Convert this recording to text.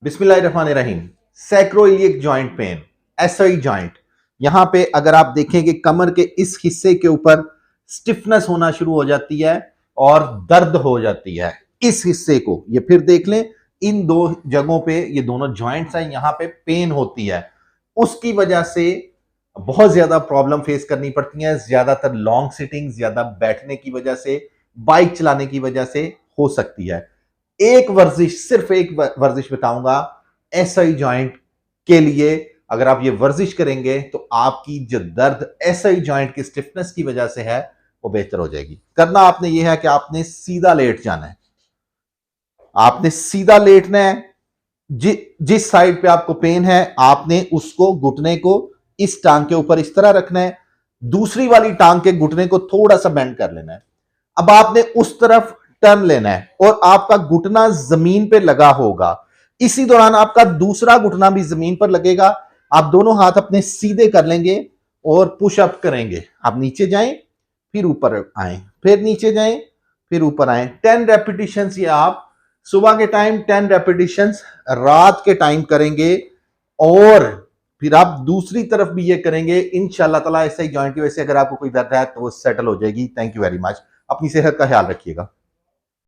बिस्मिल्लाहिर्रहमानिर्रहीम। Sacroiliac joint pain, SI joint. यहां पे अगर आप देखें कि कमर के इस हिस्से के ऊपर स्टिफनेस होना शुरू हो जाती है और दर्द हो जाती है इस हिस्से को, ये फिर देख लें, इन दो जगहों पे, ये दोनों जॉइंट्स हैं, यहां पे पेन होती है। उसकी वजह से बहुत ज्यादा प्रॉब्लम फेस करनी पड़ती है, ज्यादातर लॉन्ग सिटिंग, ज्यादा बैठने की वजह से, बाइक चलाने की वजह से हो सकती है। एक वर्जिश, सिर्फ एक वर्जिश बताऊंगा एसआई जॉइंट के लिए। अगर आप ये वर्जिश करेंगे तो आपकी जो दर्द एसआई जॉइंट की स्टिफनेस की वजह से है वो बेहतर हो जाएगी। करना आपने ये है कि आपने सीधा लेट जाना है, आपने सीधा लेटना है। जिस साइड पे आपको पेन है आपने उसको, घुटने को इस टांग के ऊपर इस तरह रखना है, दूसरी वाली टांग के घुटने को थोड़ा सा बेंड कर लेना है। अब आपने उस तरफ टर्न लेना है और आपका घुटना जमीन पे लगा होगा। इसी दौरान आपका दूसरा घुटना भी जमीन पर लगेगा। आप दोनों हाथ अपने सीधे कर लेंगे और पुशअप करेंगे। आप नीचे जाएं, फिर ऊपर आए, फिर नीचे जाएं, फिर ऊपर आए। 10 रेपिटेशंस ये आप सुबह के टाइम, 10 रेपिटेशंस रात के टाइम करेंगे और फिर आप दूसरी तरफ भी ये करेंगे। इंशाल्लाह ताला ऐसे ही जॉइंट की वजह से अगर आपको कोई दर्द है तो वो सेटल हो जाएगी। Thank you very much. अपनी सेहत का ख्याल रखिएगा।